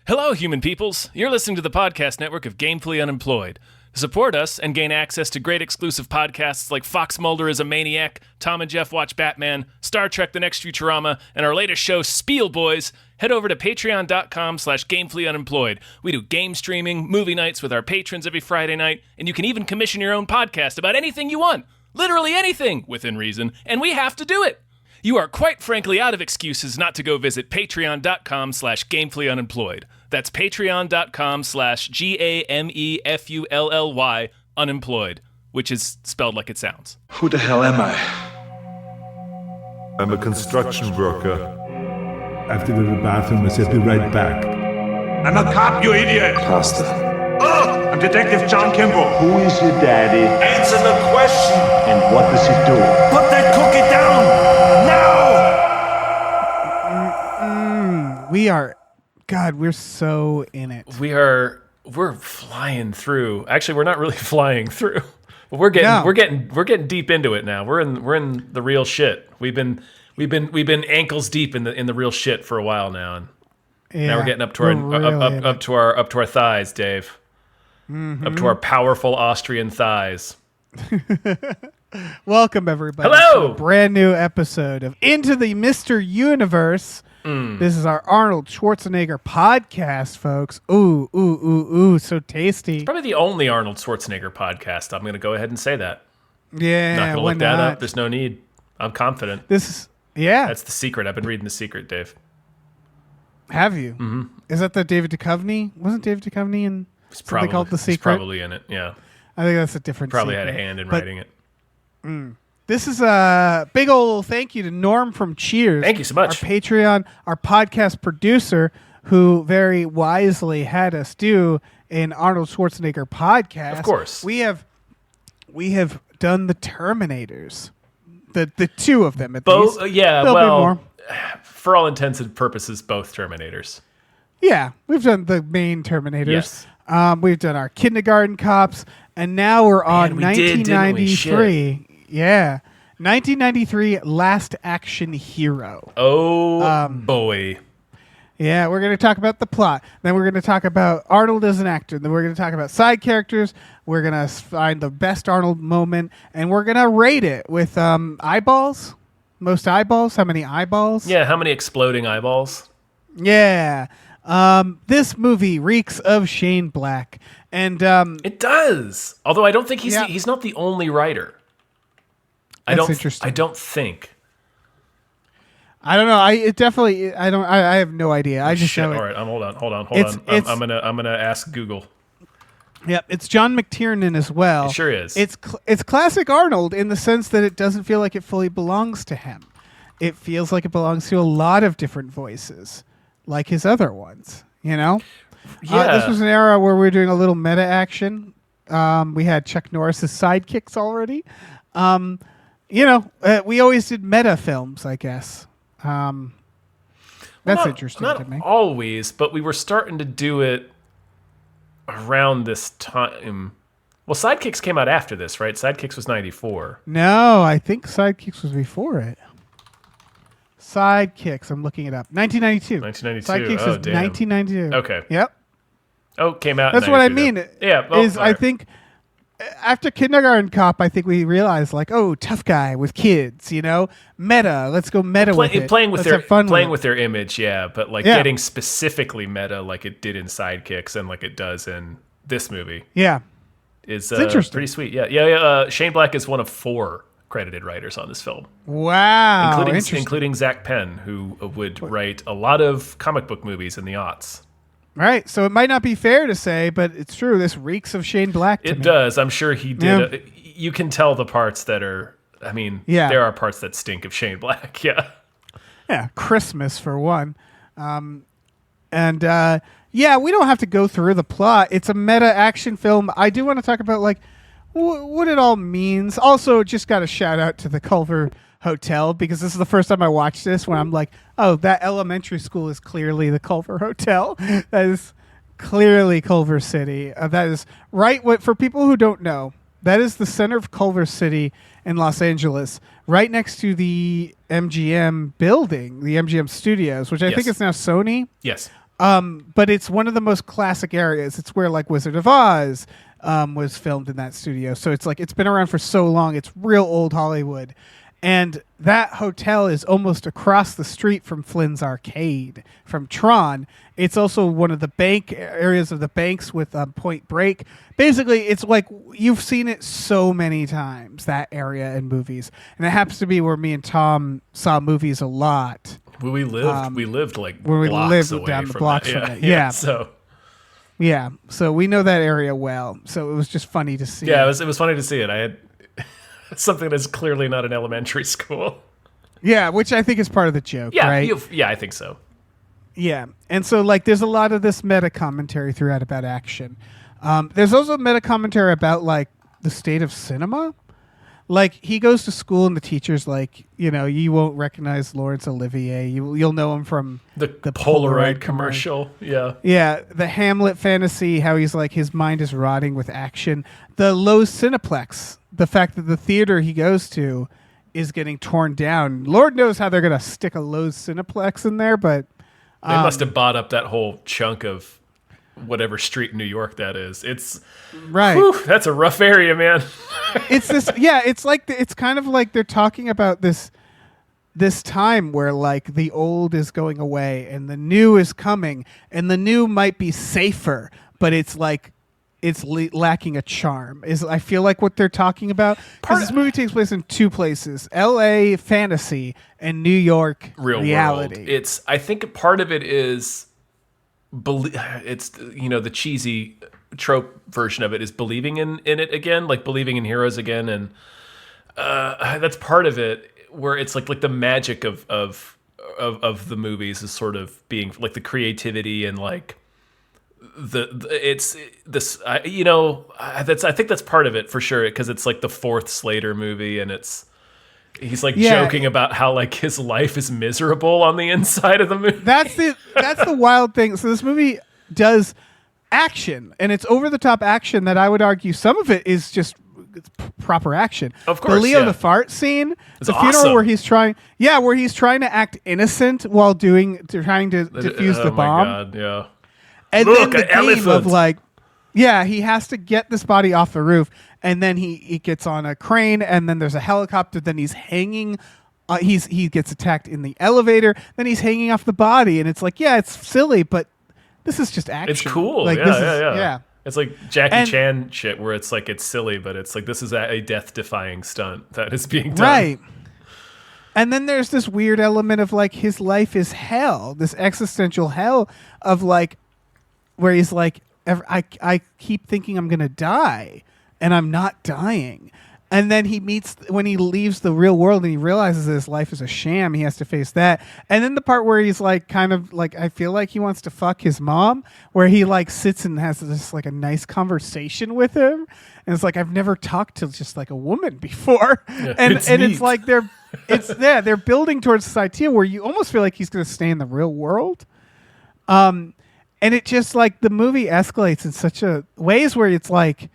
Hello, human peoples. You're listening to the podcast network of Gamefully Unemployed. To support us and gain access to great exclusive podcasts like Fox Mulder is a Maniac, Tom and Jeff Watch Batman, Star Trek The Next Futurama, and our latest show, Spiel Boys, head over to patreon.com/gamefullyunemployed. We do game streaming, movie nights with our patrons every Friday night, and you can even commission your own podcast about anything you want. Literally anything, within reason, and we have to do it. You are quite frankly out of excuses not to go visit patreon.com/gamefullyunemployed. That's patreon.com/GAMEFULLY unemployed, which is spelled like it sounds. Who the hell am I? I'm a construction worker. I have to go to the bathroom. I said, be right back. I'm a cop, you idiot! Pastor. Oh, I'm Detective John Kimball. Who is your daddy? Answer the question! And what does he do? Put that cookie down! Now! We are, God, we're so in it. We're flying through. Actually, we're not really flying through. We're getting deep into it now. We're in the real shit. We've been ankles deep in the real shit for a while now, and now we're getting up to our thighs, Dave. Mm-hmm. Up to our powerful Austrian thighs. Welcome everybody. Hello. To a brand new episode of Into the Mr. Universe. This is our Arnold Schwarzenegger podcast, folks. Ooh, so tasty. It's probably the only Arnold Schwarzenegger podcast. I'm going to go ahead and say that. Yeah, not going to look that up. There's no need. I'm confident. That's the secret. I've been reading The Secret, Dave. Have you? Mm-hmm. Is that the David Duchovny? Wasn't David Duchovny in something called The Secret? It's probably in it, yeah. I think that's a different Probably secret. had a hand in writing it. This is a big old thank you to Norm from Cheers. Thank you so much. Our Patreon, our podcast producer, who very wisely had us do an Arnold Schwarzenegger podcast. Of course. We have done the Terminators. The two of them at least. Yeah, There'll be more. For all intents and purposes, both Terminators. Yeah, we've done the main Terminators. Yes. We've done our Kindergarten Cops, and now we're on 1993. Yeah. 1993 Last Action Hero. Oh, boy. Yeah, we're going to talk about the plot. Then we're going to talk about Arnold as an actor. Then we're going to talk about side characters. We're going to find the best Arnold moment. And we're going to rate it with eyeballs. Most eyeballs. How many eyeballs? Yeah, how many exploding eyeballs? Yeah. This movie reeks of Shane Black. And it does. Although I don't think he's not the only writer. Interesting. I don't think. I don't know. I have no idea. I just know it. All right. Hold on. I'm gonna ask Google. Yep, it's John McTiernan as well. It sure is. It's classic Arnold in the sense that it doesn't feel like it fully belongs to him. It feels like it belongs to a lot of different voices, like his other ones. You know. Yeah. This was an era where we were doing a little meta action. We had Chuck Norris's sidekicks already. We always did meta films, I guess. That's interesting to me. Not always, but we were starting to do it around this time. Well, Sidekicks came out after this, right? Sidekicks was 94. No, I think Sidekicks was before it. Sidekicks, I'm looking it up. 1992. 1992. Sidekicks is damn. 1992. Okay. Yep. Oh, came out. That's in what I 92, mean. Though. Yeah. Well, I think after Kindergarten Cop, I think we realized tough guy with kids, meta. Let's go meta with it. Playing with their image, yeah, but getting specifically meta like it did in Sidekicks and like it does in this movie. Yeah. It's interesting. Pretty sweet. Yeah. Shane Black is one of 4 credited writers on this film. Wow. Including Zach Penn, who would write a lot of comic book movies in the aughts. Right, so it might not be fair to say, but it's true. This reeks of Shane Black to me. It does. I'm sure he did. Yeah. You can tell the parts that are, there are parts that stink of Shane Black, yeah. Yeah, Christmas for one. We don't have to go through the plot. It's a meta action film. I do want to talk about, what it all means. Also, just got a shout out to the Culver Hotel, because this is the first time I watched this when I'm like, oh, that elementary school is clearly the Culver Hotel. That is clearly Culver City. That is right. For people who don't know, that is the center of Culver City in Los Angeles, right next to the MGM building, the MGM Studios, which I think is now Sony. Yes. But it's one of the most classic areas. It's where like Wizard of Oz was filmed in that studio. So it's like it's been around for so long. It's real old Hollywood. And that hotel is almost across the street from Flynn's Arcade, from Tron. It's also one of the bank areas of the banks with Point Break. Basically, it's like you've seen it so many times, that area in movies. And it happens to be where me and Tom saw movies a lot. Well, we lived like where we blocks lived away down the from blocks that. from it. Yeah. So yeah, so we know that area well. So it was just funny to see. yeah, it was funny to see it. I had something that's clearly not an elementary school. Yeah, which I think is part of the joke, Yeah, right? I think so. Yeah, and so like there's a lot of this meta commentary throughout about action. There's also meta commentary about like the state of cinema. Like he goes to school and the teacher's like, you won't recognize Laurence Olivier. You'll know him from the Polaroid commercial. Yeah. Yeah, the Hamlet fantasy, how he's like his mind is rotting with action. The Lowe's Cineplex, the fact that the theater he goes to is getting torn down. Lord knows how they're going to stick a Lowe's Cineplex in there, but they must have bought up that whole chunk of whatever street in New York that is. It's right. Whew, that's a rough area, man. It's this. Yeah, it's kind of like they're talking about this time where like the old is going away and the new is coming, and the new might be safer, but it's like it's lacking a charm. I feel like what they're talking about. Because this movie takes place in two places: L.A. fantasy and New York real reality. World. I think part of it is it's the cheesy trope version of it is believing in it again, like believing in heroes again, and that's part of it. Where it's like the magic of the movies is sort of being like the creativity and like it's this I think that's part of it for sure, because it's like the fourth Slater movie and he's like joking about how like his life is miserable on the inside of the movie. That's the wild thing. So this movie does action, and it's over the top action that I would argue some of it is just proper action. Of course, the Leo the fart scene, it's the funeral awesome. where he's trying to act innocent while trying to defuse the bomb. Oh my God, yeah. And Look, then the an game elephant. of like, yeah, he has to get this body off the roof, and then he gets on a crane, and then there's a helicopter. Then he's hanging. He gets attacked in the elevator. Then he's hanging off the body, and it's like, yeah, it's silly, but this is just action. It's cool. Like, yeah. It's like Jackie Chan shit, where it's like it's silly, but it's like this is a death-defying stunt that is being done. Right. And then there's this weird element of like his life is hell, this existential hell of like, where he's like, I keep thinking I'm gonna die, and I'm not dying. And then when he leaves the real world and he realizes that his life is a sham, he has to face that. And then the part where he's like, kind of like, I feel like he wants to fuck his mom, where he like sits and has this like a nice conversation with him. And it's like, I've never talked to just like a woman before. Yeah, and neat. it's like they're building towards this idea where you almost feel like he's going to stay in the real world. And it just like the movie escalates in such a ways where it's like,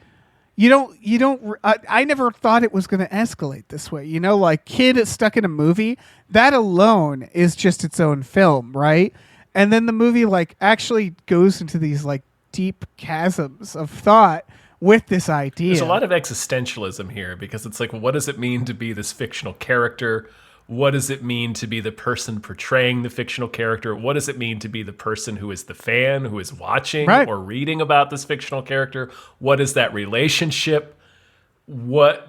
I never thought it was going to escalate this way. Like kid is stuck in a movie, that alone is just its own film, right? And then the movie like actually goes into these like deep chasms of thought with this idea. There's a lot of existentialism here, because it's like, what does it mean to be this fictional character? What does it mean to be the person portraying the fictional character? What does it mean to be the person who is the fan, who is watching or reading about this fictional character? What is that relationship? It's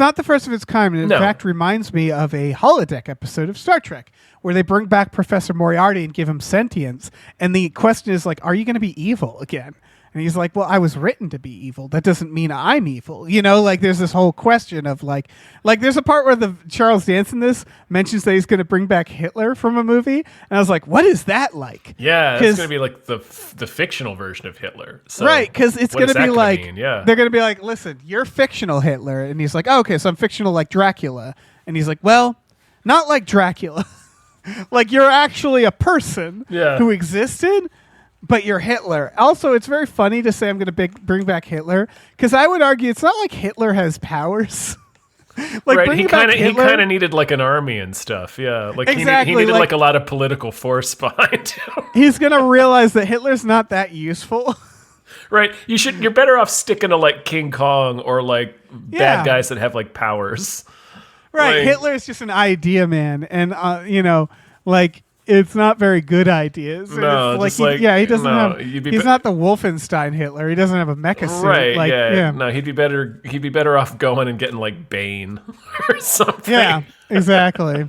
not the first of its kind. And in fact, reminds me of a holodeck episode of Star Trek where they bring back Professor Moriarty and give him sentience. And the question is like, are you going to be evil again? And he's like, well, I was written to be evil. That doesn't mean I'm evil. Like there's this whole question of like there's a part where the Charles Dance in this mentions that he's going to bring back Hitler from a movie. And I was like, what is that like? Yeah, it's going to be like the fictional version of Hitler. So right, because it's going to be like, yeah. They're going to be like, listen, you're fictional Hitler. And he's like, oh, okay, so I'm fictional like Dracula. And he's like, well, not like Dracula. Like you're actually a person who existed. But you're Hitler. Also, it's very funny to say I'm going to bring back Hitler, because I would argue it's not like Hitler has powers. Like right, bringing back he Hitler. kind of needed like an army and stuff. Yeah, like Exactly, he needed like- like a lot of political force behind him. He's gonna realize that Hitler's not that useful. Right, you're better off sticking to like King Kong or like Yeah. bad guys that have like powers. Right, Like- Hitler is just an idea man, and like it's not very good ideas. And No, it's just like- he doesn't no, have. you'd be He's be- not the Wolfenstein Hitler. He doesn't have a mecha suit. Right, Like, yeah. No, he'd be better off going and getting like Bane or something. Yeah, exactly.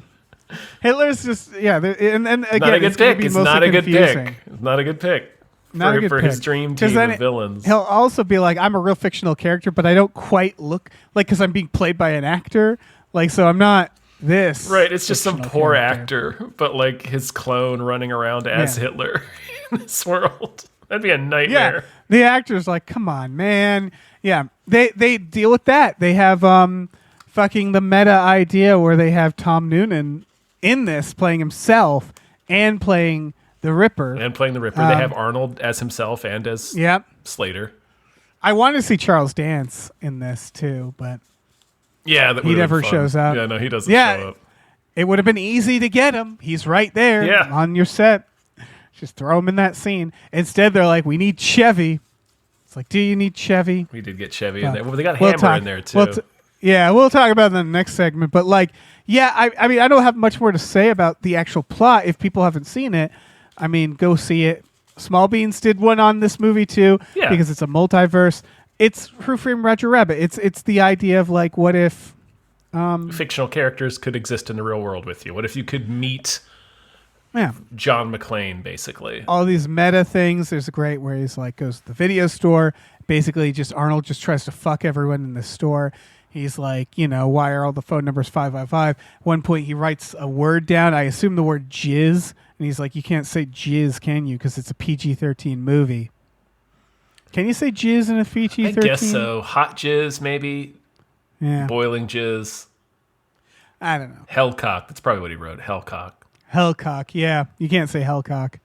Hitler's just and again, Not a good it's gonna pick. be It's mostly not a good confusing. pick. It's not a good pick. Not a good for pick. his dream 'Cause team then of villains. He'll also be like, I'm a real fictional character, but I don't quite look like because I'm being played by an actor. Like, so I'm not this. Right, it's just some fictional poor character. actor, but like his clone running around as Yeah. Hitler in this world. That'd be a Yeah, nightmare. the actor's like, come on, man. Yeah, they deal with that. They have fucking the meta idea where they have Tom Noonan in this playing himself and playing the Ripper. And playing the Ripper, they have Arnold as himself and as Yep. Slater. I want to see Charles Dance in this too, but Yeah, that He would've been never fun. shows up. Yeah, no, he doesn't Yeah. show up. it would have been easy to get him. He's right there Yeah. on your set. Just throw him in that scene. Instead, they're like, we need Chevy. It's like, do you need Chevy? We did get Chevy in there. Well, they got We'll Hammer talk- in there too. we'll talk about it in the next segment. But like, yeah, I mean, I don't have much more to say about the actual plot. If people haven't seen it, I mean, go see it. Small Beans did one on this movie too, Yeah. because it's a multiverse. It's Who Framed Roger Rabbit. It's the idea of like, what if? Fictional characters could exist in the real world with you. What if you could meet Yeah, John McClane, basically? all these meta things. There's a great where he's like goes to the video store. Basically, just Arnold just tries to fuck everyone in the store. He's like, why are all the phone numbers 555? One point he writes a word down. I assume the word jizz, and he's like, you can't say jizz, can you? Because it's a PG-13 movie. Can you say jizz in a PG-13? I guess so. Hot jizz, maybe. Yeah, Boiling jizz. I don't know. Hellcock. That's probably what he wrote. Hellcock. Hellcock. Yeah, you can't say hellcock.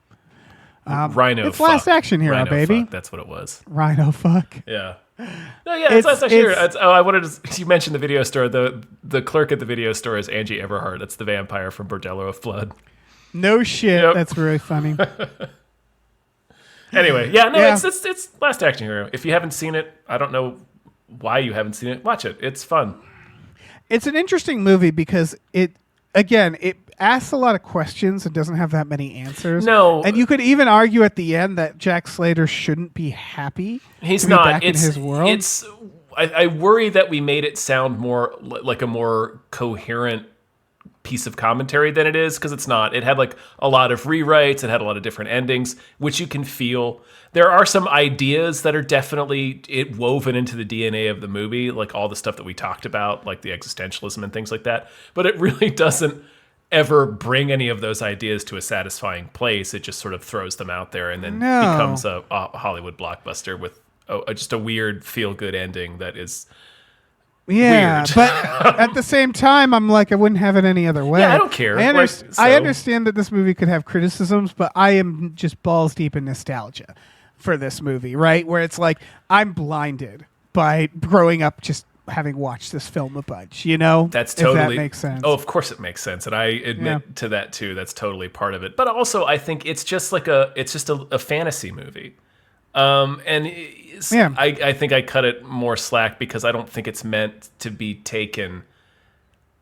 Rhino. it's Last Action Hero, Rhino baby. Fuck. That's what it was. Rhino fuck. Yeah. No, yeah, it's Last Action Hero. it's- I wanted to. You mentioned the video store. The clerk at the video store is Angie Everhart. That's the vampire from Bordello of Blood. No shit. Yep. That's really funny. Anyway, yeah, no, Yeah. it's Last Action Hero. If you haven't seen it, I don't know why you haven't seen it. Watch it. It's fun. It's an interesting movie because it asks a lot of questions and doesn't have that many answers. No. And you could even argue at the end that Jack Slater shouldn't be happy. He's to be not. back It's in his world. It's. I worry that we made it sound more like a more coherent piece of commentary than it is, because it's not. It had like a lot of rewrites. It had a lot of different endings, which you can feel. There are some ideas that are definitely woven into the DNA of the movie, like all the stuff that we talked about, like the existentialism and things like that. But it really doesn't ever bring any of those ideas to a satisfying place. It just sort of throws them out there and then No. becomes a Hollywood blockbuster with just a weird feel-good ending that is Yeah, weird. but at the same time, I'm like, I wouldn't have it any other way. Yeah, I don't care. I, Like, I so- understand that this movie could have criticisms, but I am just balls deep in nostalgia for this movie, right? Where it's like, I'm blinded by growing up just having watched this film a bunch, That's totally. If that makes sense. Oh, of course it makes sense, and I admit Yeah. to that too. That's totally part of it. But also, I think it's just like a fantasy movie, and Yeah. I think I cut it more slack because I don't think it's meant to be taken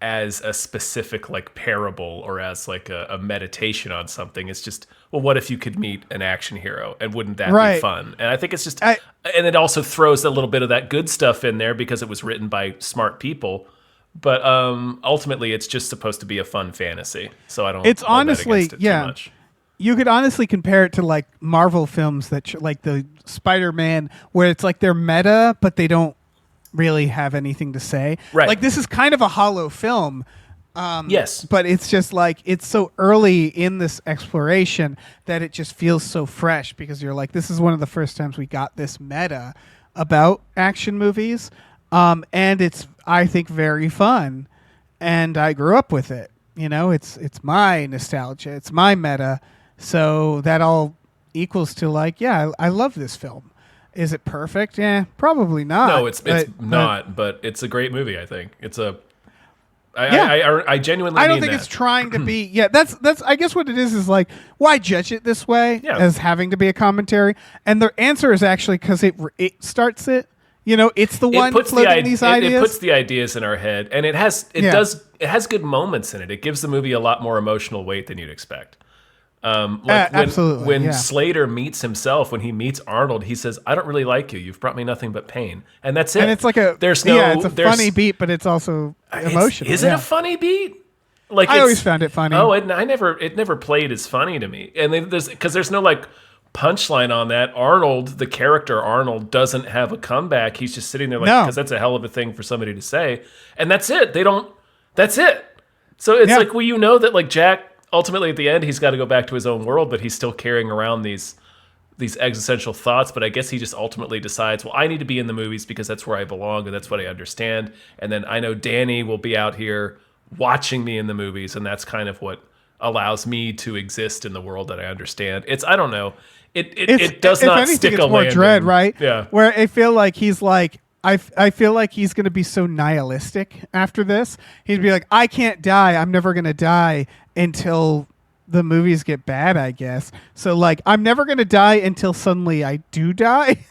as a specific like parable or as like a meditation on something. It's just, well, what if you could meet an action hero, and wouldn't that Right. be fun? And I think it's just, I- and it also throws a little bit of that good stuff in there because it was written by smart people. But ultimately, it's just supposed to be a fun fantasy. So I don't. It's hold that honestly- against it yeah. Too much. You could honestly compare it to like Marvel films like the Spider-Man, where it's like they're meta, but they don't really have anything to say. Right. Like this is kind of a hollow film. Yes. But it's just like it's so early in this exploration that it just feels so fresh because you're like, this is one of the first times we got this meta about action movies. And it's, I think, very fun. And I grew up with it. It's my nostalgia. It's my meta. So that all equals to like, yeah, I love this film. Is it perfect? Yeah, probably not. No, it's But- not. But it's a great movie. I think it's a. I genuinely I don't mean think that. it's trying to be. Yeah, that's. I guess what it is like, why judge it this way as having to be a commentary? And the answer is actually because it starts it. You know, it's the one floating these ideas. It puts the ideas in our head, and it has good moments in it. It gives the movie a lot more emotional weight than you'd expect. Absolutely. When Slater meets himself, when he meets Arnold, he says, "I don't really like you. You've brought me nothing but pain," and that's it. And it's like it's a funny beat, but it's also emotional. Is it a funny beat? Like I always found it funny. Oh, it never played as funny to me, and there's no like punchline on that. Arnold, the character Arnold, doesn't have a comeback. He's just sitting there like, because that's a hell of a thing for somebody to say, and that's it. That's it. So it's like, well, you know that like Jack. Ultimately, at the end, he's got to go back to his own world, but he's still carrying around these existential thoughts. But I guess he just ultimately decides, well, I need to be in the movies because that's where I belong and that's what I understand. And then I know Danny will be out here watching me in the movies, and that's kind of what allows me to exist in the world that I understand. I don't know. It does not anything, stick it's a more landing. dread, right? Yeah. Where I feel like he's like, I feel like he's going to be so nihilistic after this. He'd be like, I can't die. I'm never going to die until the movies get bad, I guess. So like, I'm never going to die until suddenly I do die.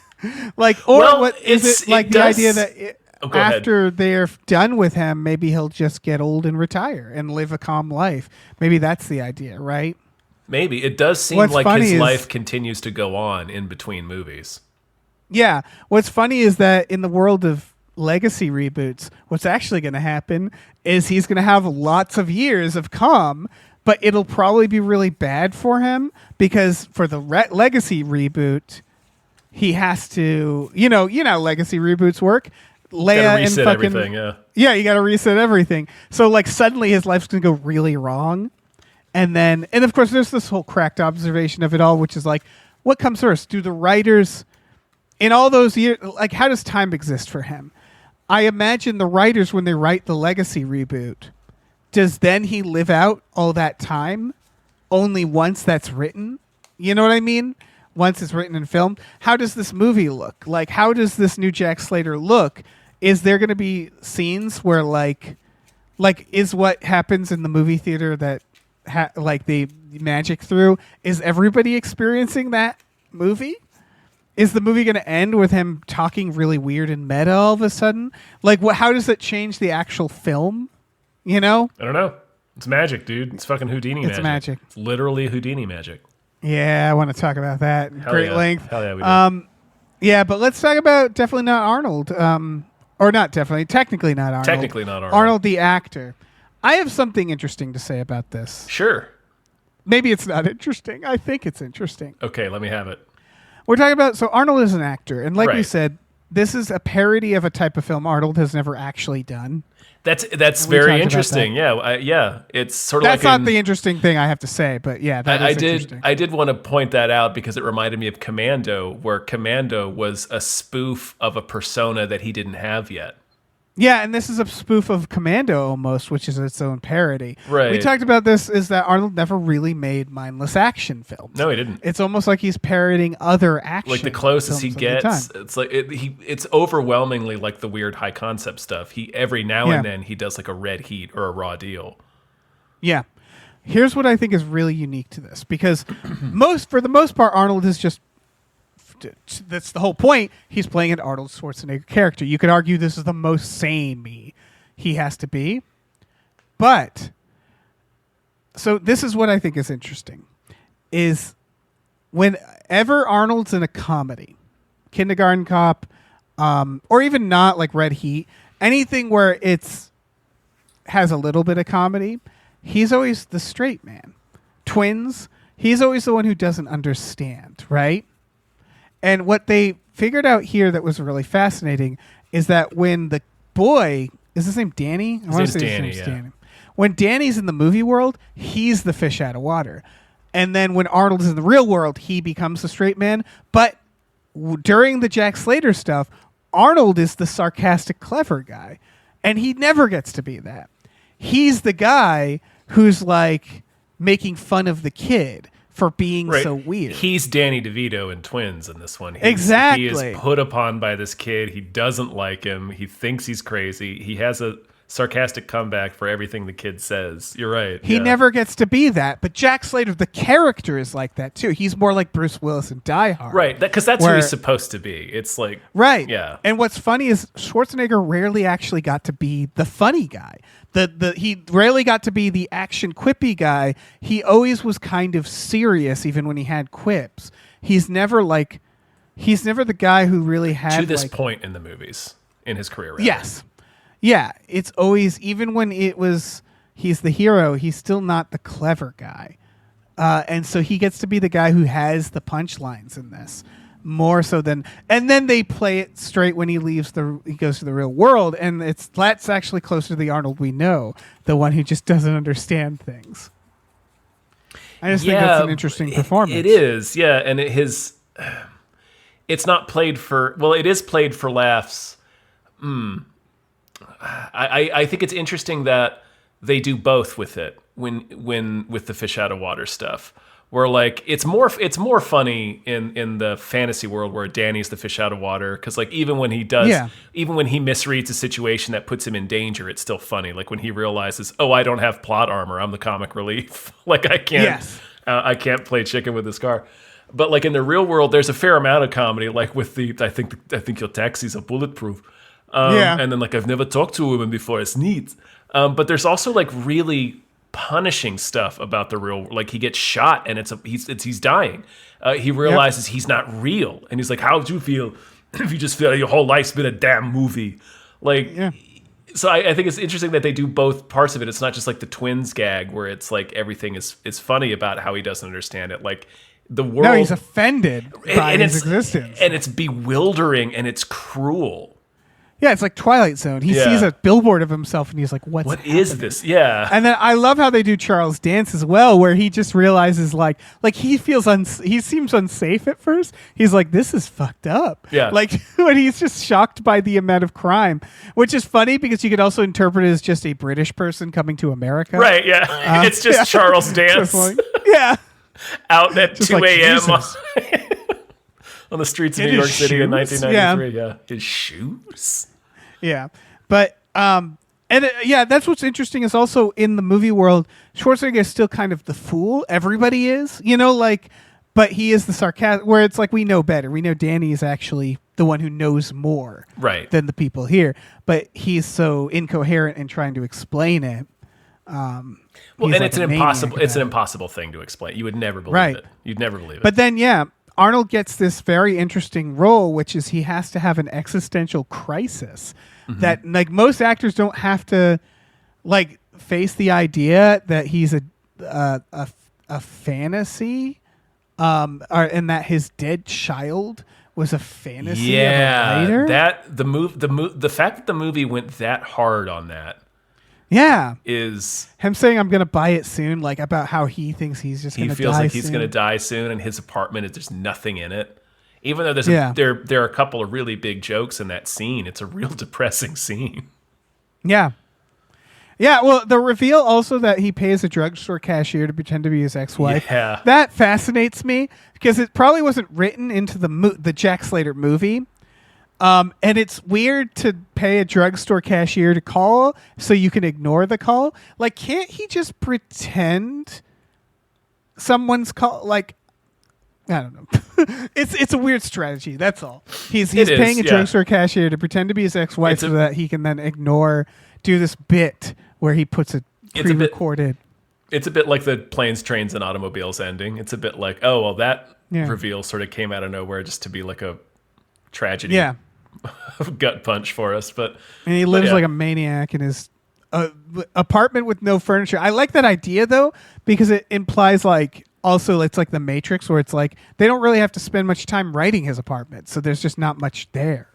Like, or Well, what is it like the idea that after they're done with him, maybe he'll just get old and retire and live a calm life. Maybe that's the idea, right? Maybe. It does seem like his life continues to go on in between movies. Yeah. What's funny is that in the world of legacy reboots, what's actually going to happen is he's going to have lots of years of calm, but it'll probably be really bad for him because for the legacy reboot, he has to, you know, legacy reboots work. Leia and fucking everything, yeah, you got to reset everything. So like suddenly his life's going to go really wrong. And of course there's this whole cracked observation of it all, which is like, what comes first? Do the writers in all those years, like, how does time exist for him? I imagine the writers, when they write the legacy reboot, does then he live out all that time only once that's written? You know what I mean? Once it's written and filmed. How does this movie look? Like, how does this new Jack Slater look? Is there going to be scenes where, like, is what happens in the movie theater that, like, the magic through, is everybody experiencing that movie? Is the movie going to end with him talking really weird and meta all of a sudden? Like, how does that change the actual film? You know? I don't know. It's magic, dude. It's fucking Houdini magic. It's magic. It's literally Houdini magic. Yeah, I want to talk about that in great length. Hell yeah, we do. Yeah, but let's talk about definitely not Arnold. Or not definitely. Technically not Arnold. Technically not Arnold. Arnold the actor. I have something interesting to say about this. Sure. Maybe it's not interesting. I think it's interesting. Okay, let me have it. We're talking about, so Arnold is an actor, and like we Right. said, this is a parody of a type of film Arnold has never actually done. That's very interesting. Yeah, it's sort of That's like not the interesting thing I have to say, but yeah, that is interesting. I did want to point that out because it reminded me of Commando, where Commando was a spoof of a persona that he didn't have yet. Yeah, and this is a spoof of Commando almost, which is its own parody. Right. We talked about this, is that Arnold never really made mindless action films. No, he didn't. It's almost like he's parodying other action Like the closest he films of the gets, time. it's like it's overwhelmingly like the weird high concept stuff. He every now and then he does like a Red Heat or a Raw Deal. Yeah. Here's what I think is really unique to this, because for the most part, Arnold is just, that's the whole point. He's playing an Arnold Schwarzenegger character. You could argue this is the most sane he has to be. But, so this is what I think is interesting, is whenever Arnold's in a comedy, Kindergarten Cop, or even not like Red Heat, anything where has a little bit of comedy, he's always the straight man. Twins, he's always the one who doesn't understand, right? And what they figured out here that was really fascinating is that when the boy, is his name Danny? His name's Danny, yeah. Danny. When Danny's in the movie world, he's the fish out of water. And then when Arnold is in the real world, he becomes the straight man. But during the Jack Slater stuff, Arnold is the sarcastic, clever guy. And he never gets to be that. He's the guy who's like making fun of the kid for being so weird. He's Danny DeVito in Twins in this one. Exactly. He is put upon by this kid. He doesn't like him. He thinks he's crazy. He has a sarcastic comeback for everything the kid says. You're right. He never gets to be that, but Jack Slater, the character, is like that too. He's more like Bruce Willis in Die Hard. Right, because that's who he's supposed to be. It's like... Right. Yeah. And what's funny is Schwarzenegger rarely actually got to be the funny guy. He rarely got to be the action quippy guy. He always was kind of serious, even when he had quips. He's never the guy who really had... To this point in the movies, in his career. Rather. Yes. Yeah, it's always, even when he's the hero, he's still not the clever guy. And so he gets to be the guy who has the punchlines in this more so than, and then they play it straight when he goes to the real world. And that's actually closer to the Arnold we know, the one who just doesn't understand things. I just think that's an interesting performance. It is. Yeah. And it's not played for, well, it is played for laughs. I think it's interesting that they do both with it when with the fish out of water stuff, where like it's more funny in the fantasy world where Danny's the fish out of water, because like even when he misreads a situation that puts him in danger, it's still funny. Like when he realizes, oh, I don't have plot armor, I'm the comic relief. Like I can't play chicken with this car. But like in the real world, there's a fair amount of comedy, like with I think your taxis are bulletproof. And then like I've never talked to a woman before. It's neat. But there's also like really punishing stuff about the real. Like he gets shot and he's dying. He realizes he's not real, and he's like, "How would you feel if you just feel like your whole life's been a damn movie?" Like, so I think it's interesting that they do both parts of it. It's not just like the twins gag where it's like everything is funny about how he doesn't understand it. Like the world. No, he's offended by his existence, and it's bewildering and it's cruel. Yeah, it's like Twilight Zone. He sees a billboard of himself and he's like, what is this? Yeah. And then I love how they do Charles Dance as well, where he just realizes like he feels he seems unsafe at first. He's like, this is fucked up. Yeah. Like when he's just shocked by the amount of crime, which is funny because you could also interpret it as just a British person coming to America. Right, yeah. It's just Charles Dance. Like, yeah. Out at just 2 a.m. Like, on the streets of New York City in 1993. Yeah. His shoes. Yeah. But, that's what's interesting is also in the movie world, Schwarzenegger is still kind of the fool. Everybody is, but he is the sarcastic, where it's like we know better. We know Danny is actually the one who knows more than the people here. But he's so incoherent in trying to explain it. And it's an impossible thing to explain. You would never believe it. You'd never believe it. But then, Arnold gets this very interesting role, which is he has to have an existential crisis that like most actors don't have to like face the idea that he's a fantasy, and that his dead child was a fantasy. Yeah, of a writer. That the fact that the movie went that hard on that. Yeah, is him saying I'm gonna buy it soon, like about how he thinks he's just gonna die soon. He feels like he's gonna die soon, and his apartment there's nothing in it. Even though there are a couple of really big jokes in that scene, it's a real depressing scene. Yeah. Yeah, well, the reveal also that he pays a drugstore cashier to pretend to be his ex-wife, that fascinates me because it probably wasn't written into the Jack Slater movie. And it's weird to pay a drugstore cashier to call so you can ignore the call. Like, can't he just pretend someone's call? Like, I don't know. It's a weird strategy. That's all. He's paying a drugstore cashier to pretend to be his ex-wife so that he can then do this bit where he puts a pre-recorded. It's a bit like the Planes, Trains, and Automobiles ending. It's a bit like, oh, well, that reveal sort of came out of nowhere just to be like a tragedy. Yeah. Gut punch for us, and he lives like a maniac in his apartment with no furniture. I like that idea though because it implies like also it's like the Matrix where it's like they don't really have to spend much time writing his apartment, so there's just not much there.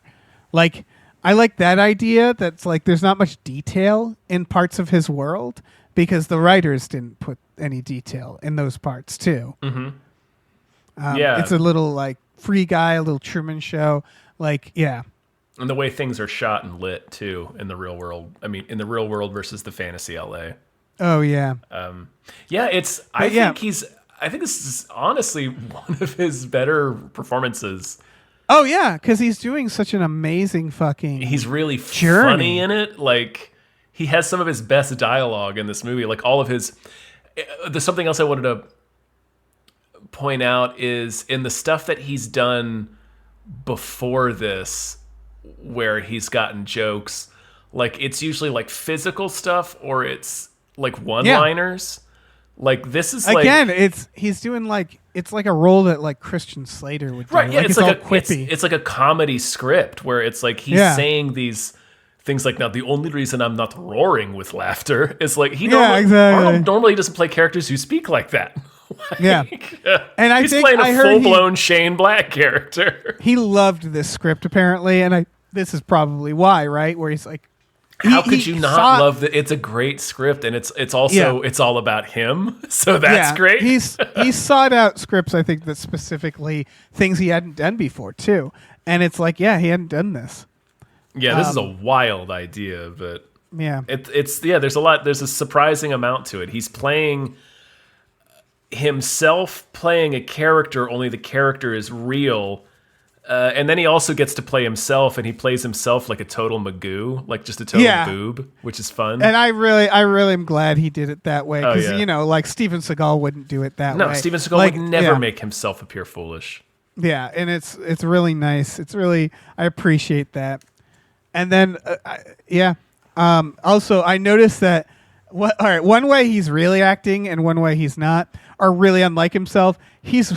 Like I like that idea that's like there's not much detail in parts of his world because the writers didn't put any detail in those parts too. It's a little like Free Guy, a little Truman Show. Like, yeah. And the way things are shot and lit, too, in the real world. I mean, in the real world versus the fantasy LA. Oh, yeah. I think this is honestly one of his better performances. Oh, yeah, because he's doing such an amazing fucking He's really journey. funny in it. Like, he has some of his best dialogue in this movie. Like all of his. There's something else I wanted to point out is in the stuff that he's done before this, where he's gotten jokes. Like it's usually like physical stuff or it's like one-liners. Like this is again, he's doing like it's like a role that like Christian Slater would do. Right? Yeah, like it's like all quippy. It's like a comedy script where it's like he's saying these things like, now the only reason I'm not roaring with laughter is like Arnold normally doesn't play characters who speak like that. Like, and I he's think playing I a heard full-blown Shane Black character. He loved this script apparently, and this is probably why, right? Where he's like, how could you not love that? It's a great script, and it's also it's all about him. So that's great. He sought out scripts, I think, that specifically things he hadn't done before too. And it's like, he hadn't done this. Yeah, this is a wild idea, but it's there's a surprising amount to it. He's playing himself, playing a character, only the character is real. And then he also gets to play himself, and he plays himself like a total Magoo, like just a total boob, which is fun. And I really am glad he did it that way, because like Steven Seagal wouldn't do it that way. No, Steven Seagal would never make himself appear foolish. Yeah, and it's really nice. It's really, I appreciate that. And then also I noticed that one way he's really acting and one way he's not are really unlike himself. His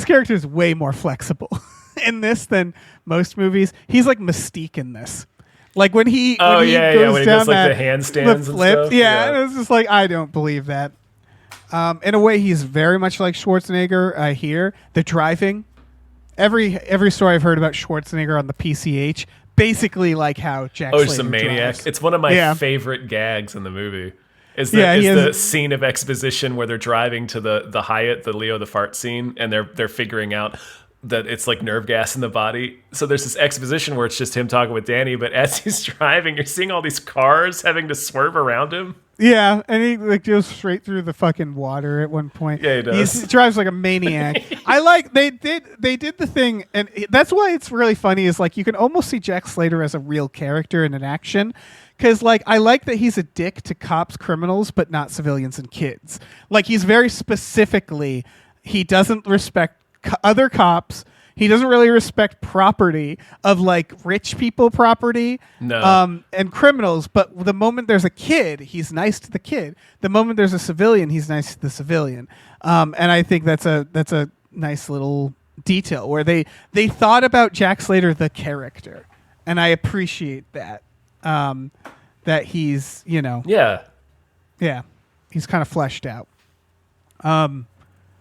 character is way more flexible in this than most movies. He's like Mystique in this. Like when he goes down like the handstands the flip, and stuff. And it's just like, I don't believe that. In a way, he's very much like Schwarzenegger here. The driving, every story I've heard about Schwarzenegger on the PCH, basically like how Jack Slater he's a maniac. drives. It's one of my favorite gags in the movie. Is the scene of exposition where they're driving to the Hyatt, the Leo the Fart scene, and they're figuring out that it's like nerve gas in the body. So there's this exposition where it's just him talking with Danny, but as he's driving, you're seeing all these cars having to swerve around him. Yeah, and he like goes straight through the fucking water at one point. Yeah, he does. He drives like a maniac. I like they did the thing, and that's why it's really funny. Is like you can almost see Jack Slater as a real character in an action, because like I like that he's a dick to cops, criminals, but not civilians and kids. Like he's very specifically, he doesn't respect other cops. He doesn't really respect property of like rich people property and criminals. But the moment there's a kid, he's nice to the kid. The moment there's a civilian, he's nice to the civilian. And I think that's a nice little detail where they thought about Jack Slater, the character. And I appreciate that. That he's, he's kind of fleshed out.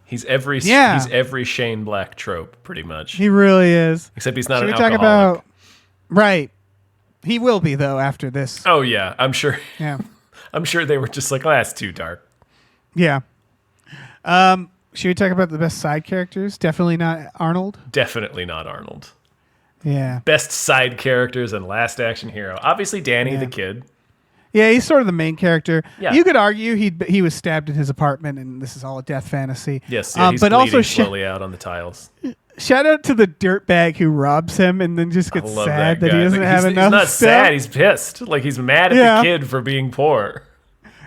He's every Shane Black trope, pretty much. He really is. Except he's not Should an we alcoholic. talk about right? He will be though after this. Oh yeah, I'm sure. Yeah, I'm sure they were just like, that's too dark. Yeah. Should we talk about the best side characters? Definitely not Arnold. Definitely not Arnold. Yeah. Best side characters and last action hero. Obviously, Danny the kid. Yeah, he's sort of the main character. Yeah. You could argue he was stabbed in his apartment, and this is all a death fantasy. Yes, he's but bleeding also slowly out on the tiles. Shout out to the dirtbag who robs him and then just gets sad that he doesn't have enough. He's not stuff. sad. He's pissed. Like he's mad at the kid for being poor.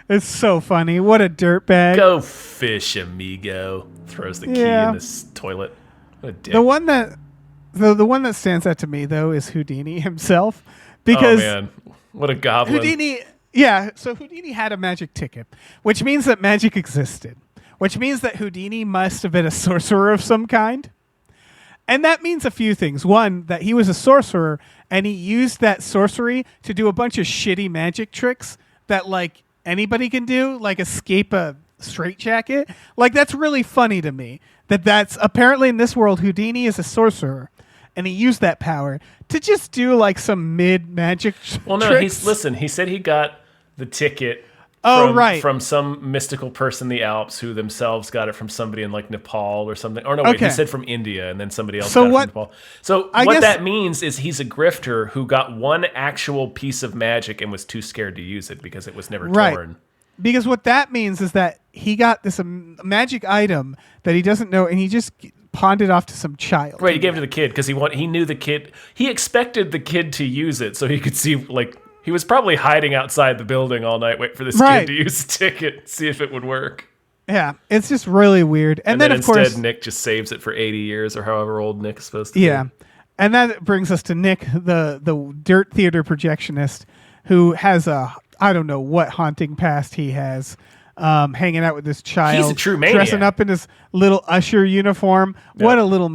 It's so funny. What a dirtbag. Go fish, amigo. Throws the key in this toilet. What a dick. The one that stands out to me though is Houdini himself, because man, what a goblin. Houdini. Yeah, so Houdini had a magic ticket, which means that magic existed, which means that Houdini must have been a sorcerer of some kind. And that means a few things. One, that he was a sorcerer and he used that sorcery to do a bunch of shitty magic tricks that like anybody can do, like escape a straitjacket. Like that's really funny to me. That's apparently in this world, Houdini is a sorcerer. And he used that power to just do like some mid magic Well, no, tricks. He said he got the ticket from some mystical person in the Alps who themselves got it from somebody in like Nepal or something. Or no, wait, he said from India and then somebody else got it from Nepal. So what that means is he's a grifter who got one actual piece of magic and was too scared to use it because it was never torn. Because what that means is that he got this magic item that he doesn't know and he just pawned it off to some child. Right, he gave it to the kid because he knew the kid. He expected the kid to use it so he could see like He was probably hiding outside the building all night, wait for this Right. kid to use a ticket, see if it would work. Yeah, it's just really weird. And then of instead, course, Nick just saves it for 80 years or however old Nick's supposed to be. yeah. And that brings us to Nick, the dirt theater projectionist, who has a, I don't know what haunting past he has, hanging out with this child. He's a true maniac. Dressing up in his little usher uniform. Yep. What a little,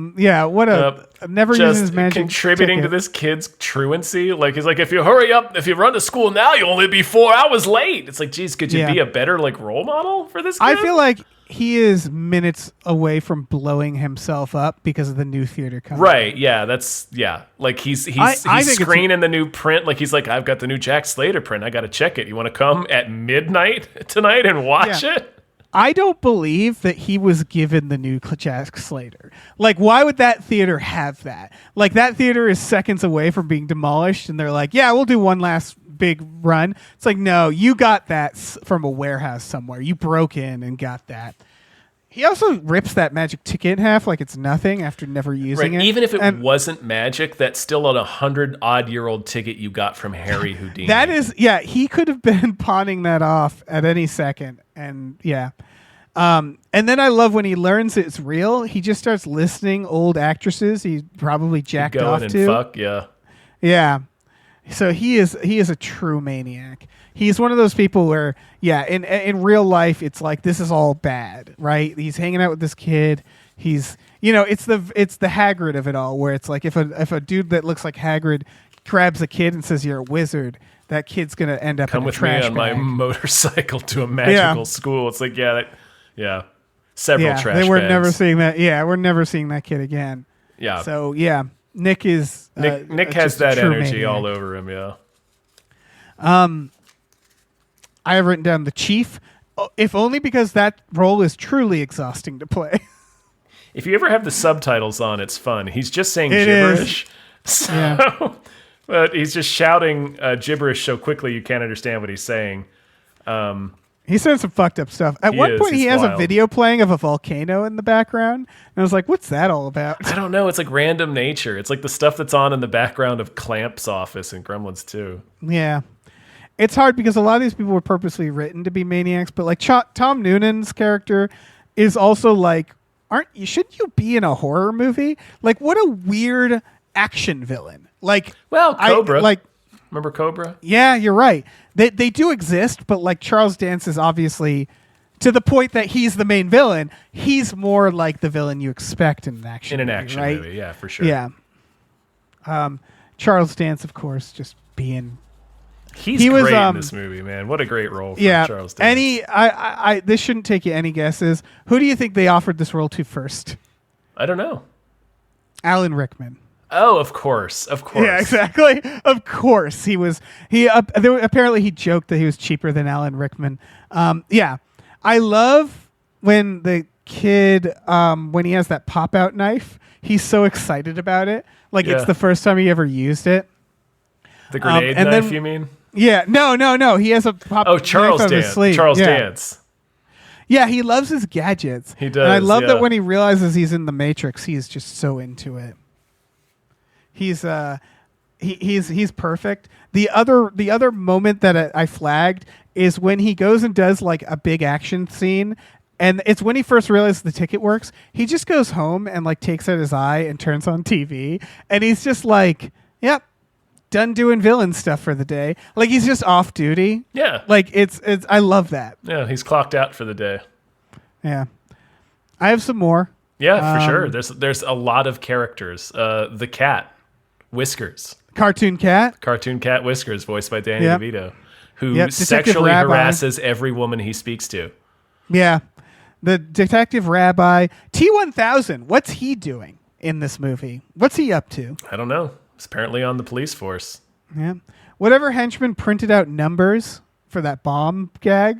what a, never Just using his magic contributing to ticket. this kid's truancy. Like, he's like, if you hurry up, if you run to school now, you'll only be 4 hours late. It's like, geez, could you Yeah. be a better, like, role model for this kid? I feel like he is minutes away from blowing himself up because of the new theater coming. Right, yeah, like he's I think it's- screening the new print. Like, he's like, I've got the new Jack Slater print. I got to check it. You want to come at midnight tonight and watch Yeah. it? I don't believe that he was given the new Jack Slater. Like, why would that theater have that? Like, that theater is seconds away from being demolished, and they're like, yeah, we'll do one last big run. It's like, no, you got that from a warehouse somewhere. You broke in and got that. He also rips that magic ticket in half like it's nothing after never using Right, it. even if it And wasn't magic, that's still an 100-odd-year-old ticket you got from Harry Houdini. that is, yeah, he could have been pawning that off at any second. And yeah. And then I love when he learns it's real, he just starts listening old actresses he probably jacked going off and to. fuck, yeah. Yeah. So he is a true maniac. He's one of those people where, yeah, in real life it's like this is all bad, right? He's hanging out with this kid. He's, it's the Hagrid of it all, where it's like if a dude that looks like Hagrid grabs a kid and says you're a wizard, that kid's gonna end up Come in a with me trash on my bag. motorcycle to a magical school. It's like, several trash they were bags. never seeing that. Yeah, we're never seeing that kid again. Yeah. So yeah, Nick is Nick has just a that true energy maniac. all over him, yeah. I have written down the chief, if only because that role is truly exhausting to play. If you ever have the subtitles on, it's fun. He's just saying It gibberish. is. So, Yeah. but he's just shouting gibberish so quickly you can't understand what he's saying. He said some fucked up stuff. At He one is. point, he He's has a wild. video playing of a volcano in the background, and I was like, "What's that all about?" I don't know. It's like random nature. It's like the stuff that's on in the background of Clamp's office in Gremlins 2. Yeah, it's hard because a lot of these people were purposely written to be maniacs, but like Tom Noonan's character is also like, shouldn't you be in a horror movie? Like, what a weird action villain. Like, Well, Cobra. like, Remember Cobra? yeah, you're right. They do exist, but like Charles Dance is obviously to the point that he's the main villain. He's more like the villain you expect in an action In an movie, action right? movie, yeah, for sure. Yeah. Charles Dance, of course, just being He was, great in this movie, man. What a great role for Charles Dance. I this shouldn't take you any guesses. Who do you think they offered this role to first? I don't know. Alan Rickman. Oh, of course. Yeah, exactly. Of course, apparently he joked that he was cheaper than Alan Rickman. Yeah, I love when the kid when he has that pop out knife. He's so excited about it, like Yeah. it's the first time he ever used it. The grenade and knife, then- you mean? Yeah, no. He has a pop. Oh, Charles knife on his Dance. sleeve. Charles Yeah. Dance. Yeah, he loves his gadgets. He And I does, love yeah. that when he realizes he's in the Matrix, he's just so into it. He's perfect. The other moment that I flagged is when he goes and does like a big action scene, and it's when he first realizes the ticket works. He just goes home and like takes out his eye and turns on TV, and he's just like, "Yep, done doing villain stuff for the day." Like he's just off duty. Yeah. Like it's I love that. Yeah, he's clocked out for the day. Yeah. I have some more. Yeah, for sure. There's a lot of characters. The cat, Whiskers. Cartoon cat. Cartoon cat Whiskers, voiced by Danny Yep. DeVito, who Yep, Detective sexually Rabbi. harasses every woman he speaks to. Yeah. The detective rabbi. T-1000. What's he doing in this movie? What's he up to? I don't know. He's apparently on the police force. Yeah. Whatever henchman printed out numbers for that bomb gag.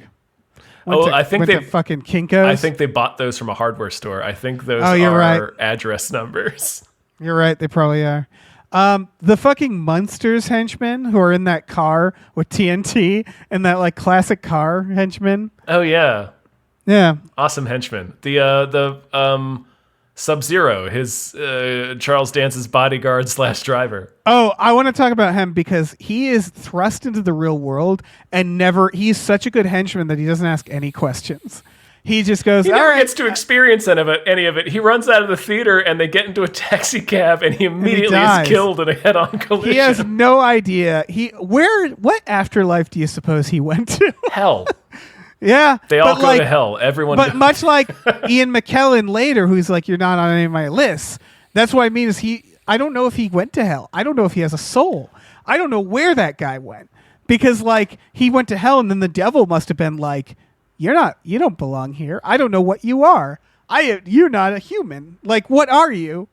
I think went they to fucking Kinko's. I think they bought those from a hardware store. I think those you're are right. address numbers. You're right. They probably are. The fucking Munsters henchmen who are in that car with TNT and that like classic car henchman. Oh yeah. Yeah. Awesome henchman. The Sub-Zero, his Charles Dance's bodyguard / driver. Oh, I want to talk about him because he is thrust into the real world and he's such a good henchman that he doesn't ask any questions. He just goes, He never all right. gets to experience any of it. He runs out of the theater and they get into a taxi cab and he immediately is killed in a head-on collision. He has no idea. What afterlife do you suppose he went to? Hell. Yeah. They all go to hell. Everyone But goes. much like Ian McKellen later, who's like, you're not on any of my lists. That's what I mean is I don't know if he went to hell. I don't know if he has a soul. I don't know where that guy went. Because like he went to hell and then the devil must have been like, you don't belong here. I don't know what you are. You're not a human. Like, what are you?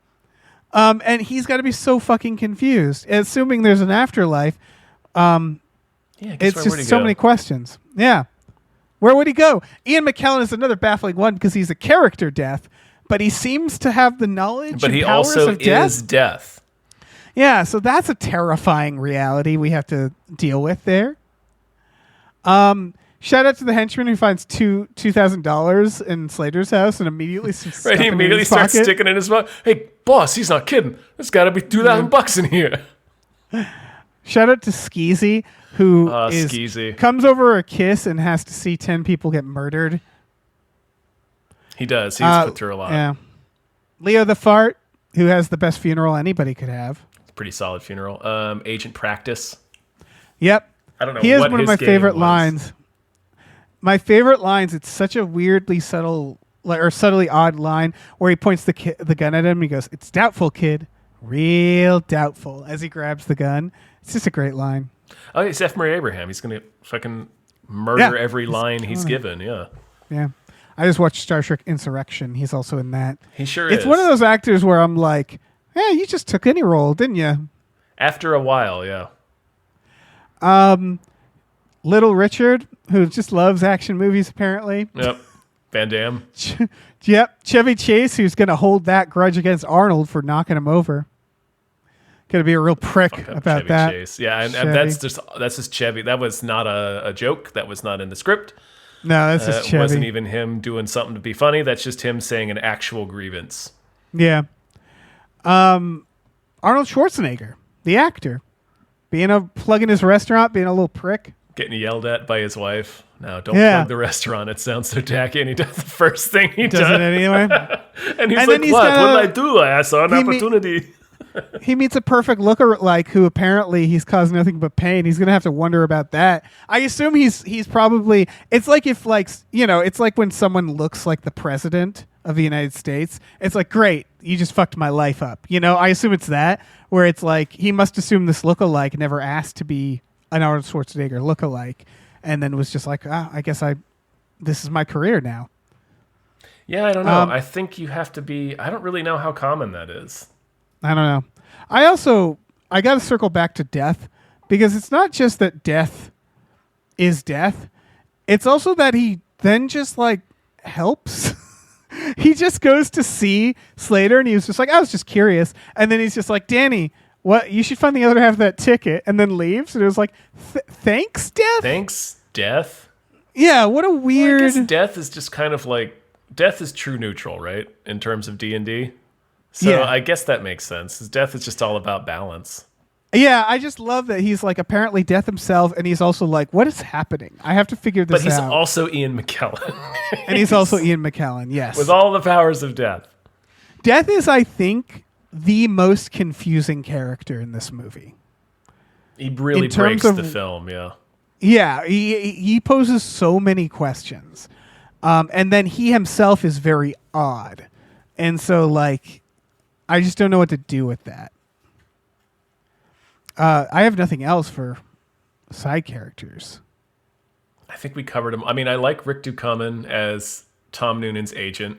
And he's got to be so fucking confused. Assuming there's an afterlife. It's just so many questions. Yeah. Where would he go? Ian McKellen is another baffling one because he's a character death, but he seems to have the knowledge But and he powers also of death. is death. Yeah, so that's a terrifying reality we have to deal with there. Shout out to the henchman who finds $2,000 in Slater's house and immediately Right, he immediately starts sticking it in his mouth. Hey, boss, he's not kidding. There's got to be $2,000 in here. Shout out to Skeezy, who Skeezy. comes over a kiss and has to see 10 people get murdered. He does. He's put through a lot. Yeah. Leo the Fart, who has the best funeral anybody could have. Pretty solid funeral. Agent Practice. Yep. I don't know. He has what one of his my game favorite was. lines. My favorite lines. It's such a weirdly subtle or subtly odd line where he points the gun at him. And he goes, "It's doubtful, kid. Real doubtful." As he grabs the gun, it's just a great line. Oh, it's F. Murray Abraham. He's gonna fucking murder every line he's given. Yeah. Yeah. I just watched Star Trek Insurrection. He's also in that. He sure is. It's one of those actors where I'm like, yeah, you just took any role, didn't you? After a while, yeah. Little Richard, who just loves action movies, apparently. Yep. Van Damme. Yep. Chevy Chase, who's going to hold that grudge against Arnold for knocking him over. Going to be a real prick about Chevy that. Chase. Yeah, and that's just Chevy. That was not a joke. That was not in the script. No, that's just Chevy. It wasn't even him doing something to be funny. That's just him saying an actual grievance. Yeah. Arnold Schwarzenegger, the actor, being a plug in his restaurant, being a little prick. Getting yelled at by his wife. No, don't plug the restaurant. It sounds so tacky. And he does the first thing he does. Does it anyway? And he's like, what? What did I do? I saw an opportunity. He meets a perfect lookalike who apparently he's caused nothing but pain. He's going to have to wonder about that. I assume he's probably, it's like if like, it's like when someone looks like the president of the United States. It's like, great, you just fucked my life up. I assume it's that, where it's like he must assume this lookalike never asked to be an Arnold Schwarzenegger lookalike and then was just like, I guess this is my career now. Yeah, I don't know. I think you have to be, I don't really know how common that is. I don't know. I got to circle back to death because it's not just that death is death. It's also that he then just like helps. He just goes to see Slater and he was just like, I was just curious. And then he's just like, Danny, what? You should find the other half of that ticket, and then leaves. And it was like, thanks, death? Thanks, death? Yeah, what a weird... Well, I guess death is just kind of like, death is true neutral, right? In terms of D&D. So yeah. I guess that makes sense. Death is just all about balance. Yeah, I just love that he's like apparently death himself, and he's also like, what is happening? I have to figure this out. But he's also Ian McKellen. And he's also Ian McKellen, yes. With all the powers of death. Death is, I think, the most confusing character in this movie. He really breaks the film, yeah. Yeah, he poses so many questions. And then he himself is very odd. And so, like... I just don't know what to do with that. I have nothing else for side characters. I think we covered him. I mean, I like Rick Ducommun as Tom Noonan's agent.